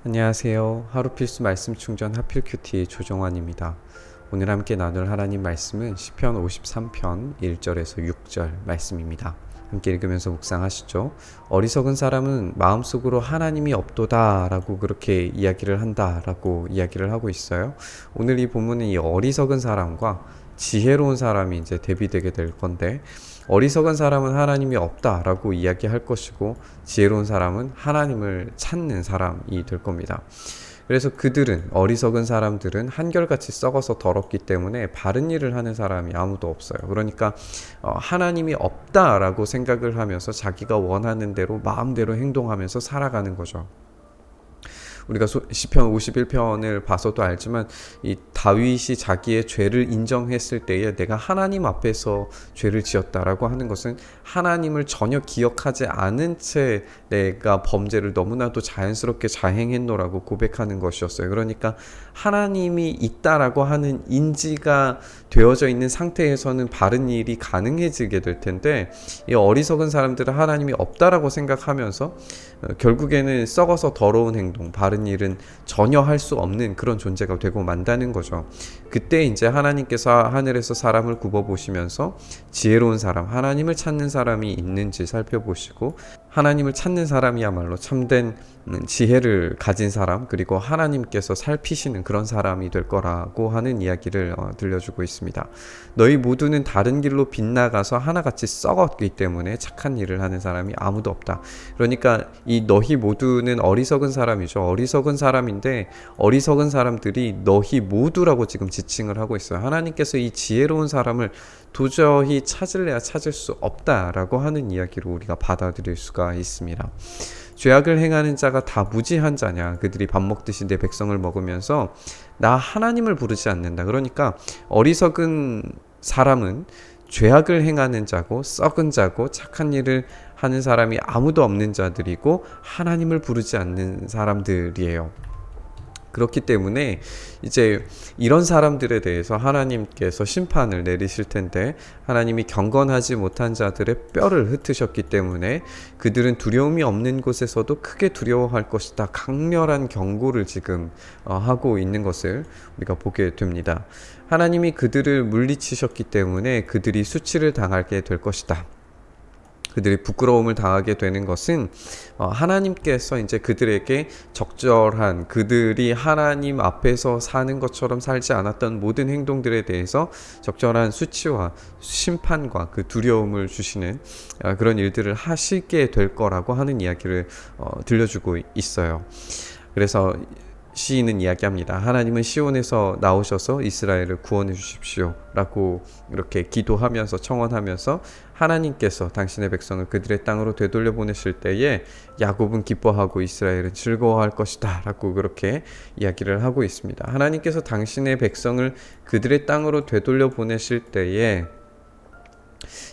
안녕하세요. 하루 필수 말씀 충전 하필 큐티의 조정환입니다. 오늘 함께 나눌 하나님 말씀은 시편 53편 1절에서 6절 말씀입니다. 함께 읽으면서 묵상하시죠. 어리석은 사람은 마음속으로 하나님이 없도다 라고 그렇게 이야기를 한다 라고 이야기를 하고 있어요. 오늘 이 본문은 이 어리석은 사람과 지혜로운 사람이 이제 대비되게 될 건데, 어리석은 사람은 하나님이 없다라고 이야기할 것이고, 지혜로운 사람은 하나님을 찾는 사람이 될 겁니다. 그래서 어리석은 사람들은 한결같이 썩어서 더럽기 때문에 바른 일을 하는 사람이 아무도 없어요. 그러니까 하나님이 없다라고 생각을 하면서 자기가 원하는 대로 마음대로 행동하면서 살아가는 거죠. 우리가 시편 51편을 봐서도 알지만, 이 다윗이 자기의 죄를 인정했을 때에 내가 하나님 앞에서 죄를 지었다라고 하는 것은 하나님을 전혀 기억하지 않은 채 내가 범죄를 너무나도 자연스럽게 자행했노라고 고백하는 것이었어요. 그러니까 하나님이 있다라고 하는 인지가 되어져 있는 상태에서는 바른 일이 가능해지게 될 텐데, 이 어리석은 사람들은 하나님이 없다라고 생각하면서 결국에는 썩어서 더러운 행동, 바른 일은 전혀 할 수 없는 그런 존재가 되고 만다는 거죠. 그때 이제 하나님께서 하늘에서 사람을 굽어보시면서 지혜로운 사람, 하나님을 찾는 사람이 있는지 살펴보시고, 하나님을 찾는 사람이야말로 참된 지혜를 가진 사람, 그리고 하나님께서 살피시는 그런 사람이 될 거라고 하는 이야기를 들려주고 있습니다. 너희 모두는 다른 길로 빗나가서 하나같이 썩었기 때문에 착한 일을 하는 사람이 아무도 없다. 그러니까 이 너희 모두는 어리석은 사람이죠. 어리석은 사람인데, 어리석은 사람들이 너희 모두라고 지금 지칭을 하고 있어요. 하나님께서 이 지혜로운 사람을 도저히 찾을래야 찾을 수 없다라고 하는 이야기로 우리가 받아들일 수가 있습니다. 죄악을 행하는 자가 다 무지한 자냐, 그들이 밥 먹듯이 내 백성을 먹으면서 나 하나님을 부르지 않는다. 그러니까 어리석은 사람은 죄악을 행하는 자고, 썩은 자고, 착한 일을 하는 사람이 아무도 없는 자들이고, 하나님을 부르지 않는 사람들이에요. 그렇기 때문에 이제 이런 사람들에 대해서 하나님께서 심판을 내리실 텐데, 하나님이 경건하지 못한 자들의 뼈를 흩으셨기 때문에 그들은 두려움이 없는 곳에서도 크게 두려워할 것이다, 강렬한 경고를 지금 하고 있는 것을 우리가 보게 됩니다. 하나님이 그들을 물리치셨기 때문에 그들이 수치를 당하게 될 것이다. 그들이 부끄러움을 당하게 되는 것은 하나님께서 이제 그들에게 적절한, 그들이 하나님 앞에서 사는 것처럼 살지 않았던 모든 행동들에 대해서 적절한 수치와 심판과 그 두려움을 주시는 그런 일들을 하시게 될 거라고 하는 이야기를 들려주고 있어요. 그래서 시인은 이야기합니다. 하나님은 시온에서 나오셔서 이스라엘을 구원해 주십시오 라고 이렇게 기도하면서 청원하면서, 하나님께서 당신의 백성을 그들의 땅으로 되돌려 보내실 때에 야곱은 기뻐하고 이스라엘은 즐거워할 것이다 라고 그렇게 이야기를 하고 있습니다. 하나님께서 당신의 백성을 그들의 땅으로 되돌려 보내실 때에,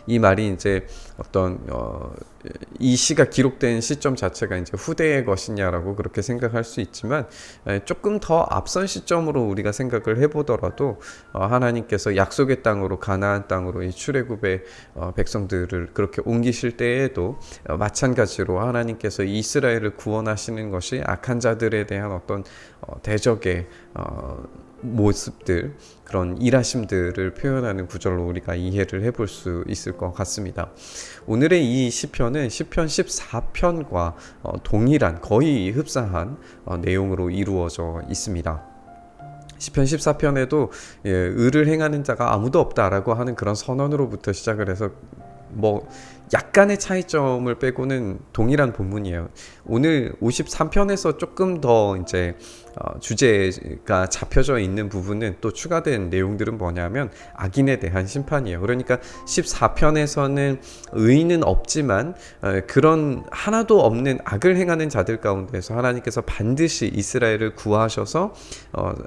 이 말이 이제 어떤 이 시가 기록된 시점 자체가 이제 후대의 것이냐라고 그렇게 생각할 수 있지만, 조금 더 앞선 시점으로 우리가 생각을 해보더라도 하나님께서 약속의 땅으로, 가나안 땅으로 이 출애굽의 백성들을 그렇게 옮기실 때에도 마찬가지로 하나님께서 이스라엘을 구원하시는 것이 악한 자들에 대한 어떤 대적의 모습들, 그런 일하심들을 표현하는 구절로 우리가 이해를 해볼 수 있을 것 같습니다. 오늘의 이 시편은 시편 14편과 동일한, 거의 흡사한 내용으로 이루어져 있습니다. 시편 14편에도 의를 행하는 자가 아무도 없다라고 하는 그런 선언으로부터 시작을 해서 약간의 차이점을 빼고는 동일한 본문이에요. 오늘 53편에서 조금 더 이제 주제가 잡혀져 있는 부분은, 또 추가된 내용들은 뭐냐면 악인에 대한 심판이에요. 그러니까 14편에서는 의인은 없지만 그런 하나도 없는 악을 행하는 자들 가운데서 하나님께서 반드시 이스라엘을 구하셔서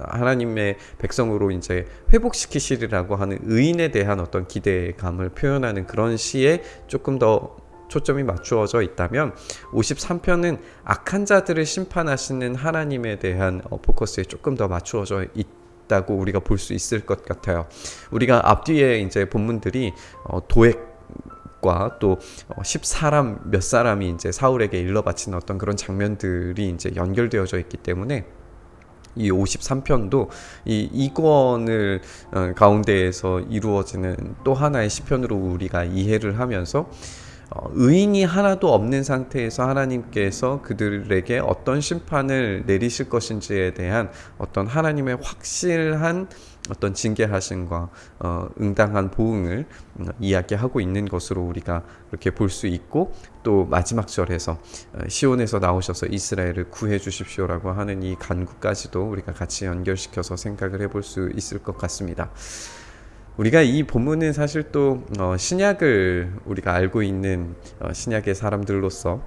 하나님의 백성으로 이제 회복시키시리라고 하는 의인에 대한 어떤 기대감을 표현하는 그런 시에 조금 더 초점이 맞추어져 있다면, 53편은 악한 자들을 심판하시는 하나님에 대한 포커스에 조금 더 맞추어져 있다고 우리가 볼 수 있을 것 같아요. 우리가 앞뒤에 이제 본문들이 도액 과 또 10사람 몇 사람이 이제 사울에게 일러 바친 어떤 그런 장면들이 이제 연결되어져 있기 때문에 이 53편도 이 이권을 가운데에서 이루어지는 또 하나의 시편으로 우리가 이해를 하면서 의인이 하나도 없는 상태에서 하나님께서 그들에게 어떤 심판을 내리실 것인지에 대한 어떤 하나님의 확실한 어떤 징계하심과 응당한 보응을 이야기하고 있는 것으로 우리가 그렇게 볼 수 있고, 또 마지막 절에서 시온에서 나오셔서 이스라엘을 구해 주십시오라고 하는 이 간구까지도 우리가 같이 연결시켜서 생각을 해볼 수 있을 것 같습니다. 우리가 이 본문은 사실 또 신약을 우리가 알고 있는 신약의 사람들로서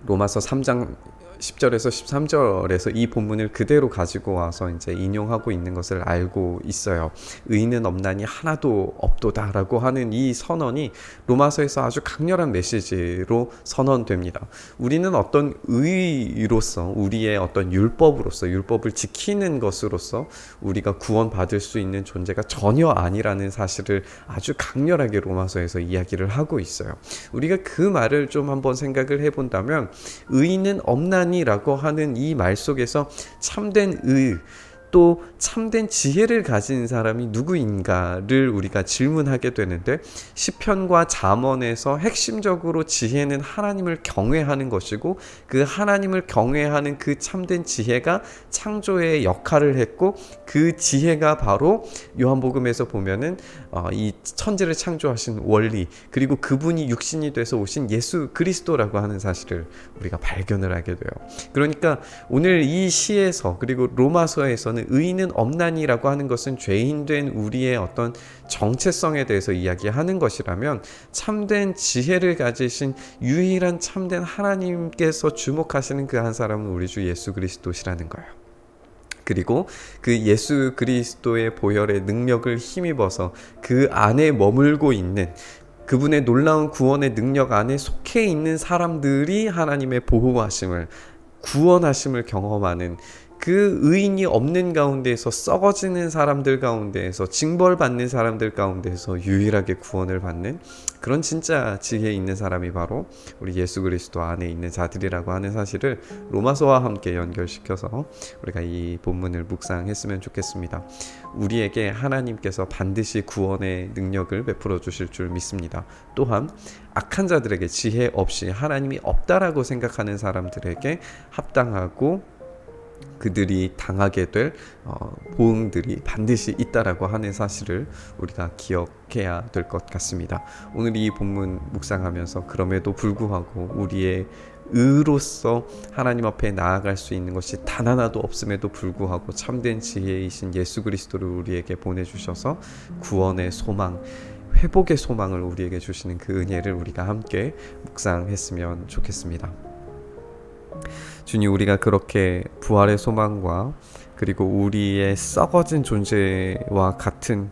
로마서 3장 10절에서 13절에서 이 본문을 그대로 가지고 와서 이제 인용하고 있는 것을 알고 있어요. 의인은 없나니 하나도 없도다라고 하는 이 선언이 로마서에서 아주 강렬한 메시지로 선언됩니다. 우리는 어떤 의로서, 우리의 어떤 율법으로서, 율법을 지키는 것으로서 우리가 구원받을 수 있는 존재가 전혀 아니라는 사실을 아주 강렬하게 로마서에서 이야기를 하고 있어요. 우리가 그 말을 좀 한번 생각을 해본다면, 의인은 없나니 라고 하는 이 말 속에서 참된 의, 또 참된 지혜를 가진 사람이 누구인가를 우리가 질문하게 되는데, 시편과 잠언에서 핵심적으로 지혜는 하나님을 경외하는 것이고, 그 하나님을 경외하는 그 참된 지혜가 창조의 역할을 했고, 그 지혜가 바로 요한복음에서 보면은 이 천지를 창조하신 원리, 그리고 그분이 육신이 돼서 오신 예수 그리스도라고 하는 사실을 우리가 발견을 하게 돼요. 그러니까 오늘 이 시에서, 그리고 로마서에서는 의인은 없나니라고 하는 것은 죄인된 우리의 어떤 정체성에 대해서 이야기하는 것이라면, 참된 지혜를 가지신 유일한 참된 하나님께서 주목하시는 그 한 사람은 우리 주 예수 그리스도시라는 거예요. 그리고 그 예수 그리스도의 보혈의 능력을 힘입어서 그 안에 머물고 있는, 그분의 놀라운 구원의 능력 안에 속해 있는 사람들이 하나님의 보호하심을, 구원하심을 경험하는, 그 의인이 없는 가운데에서, 썩어지는 사람들 가운데에서, 징벌받는 사람들 가운데에서 유일하게 구원을 받는 그런 진짜 지혜 있는 사람이 바로 우리 예수 그리스도 안에 있는 자들이라고 하는 사실을 로마서와 함께 연결시켜서 우리가 이 본문을 묵상했으면 좋겠습니다. 우리에게 하나님께서 반드시 구원의 능력을 베풀어 주실 줄 믿습니다. 또한 악한 자들에게, 지혜 없이 하나님이 없다라고 생각하는 사람들에게 합당하고 그들이 당하게 될 보응들이 반드시 있다라고 하는 사실을 우리가 기억해야 될 것 같습니다. 오늘 이 본문 묵상하면서 그럼에도 불구하고 우리의 의로서 하나님 앞에 나아갈 수 있는 것이 단 하나도 없음에도 불구하고 참된 지혜이신 예수 그리스도를 우리에게 보내주셔서 구원의 소망, 회복의 소망을 우리에게 주시는 그 은혜를 우리가 함께 묵상했으면 좋겠습니다. 주님, 우리가 그렇게 부활의 소망과 그리고 우리의 썩어진 존재와 같은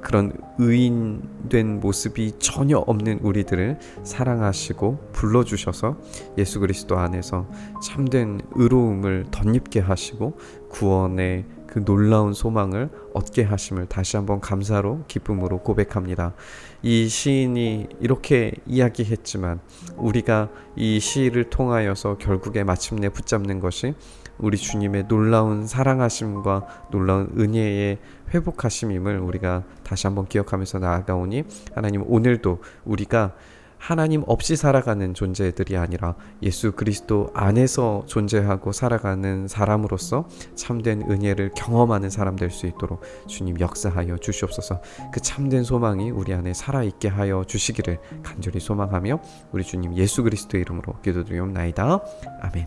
그런 의인된 모습이 전혀 없는 우리들을 사랑하시고 불러주셔서 예수 그리스도 안에서 참된 의로움을 덧입게 하시고 구원의 그 놀라운 소망을 얻게 하심을 다시 한번 감사로, 기쁨으로 고백합니다. 이 시인이 이렇게 이야기했지만 우리가 이 시를 통하여서 결국에 마침내 붙잡는 것이 우리 주님의 놀라운 사랑하심과 놀라운 은혜의 회복하심임을 우리가 다시 한번 기억하면서 나아가오니, 하나님, 오늘도 우리가 하나님 없이 살아가는 존재들이 아니라 예수 그리스도 안에서 존재하고 살아가는 사람으로서 참된 은혜를 경험하는 사람 될 수 있도록 주님 역사하여 주시옵소서. 그 참된 소망이 우리 안에 살아있게 하여 주시기를 간절히 소망하며 우리 주님 예수 그리스도의 이름으로 기도드리옵나이다. 아멘.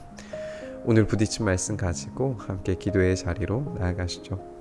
오늘 부딪힌 말씀 가지고 함께 기도의 자리로 나아가시죠.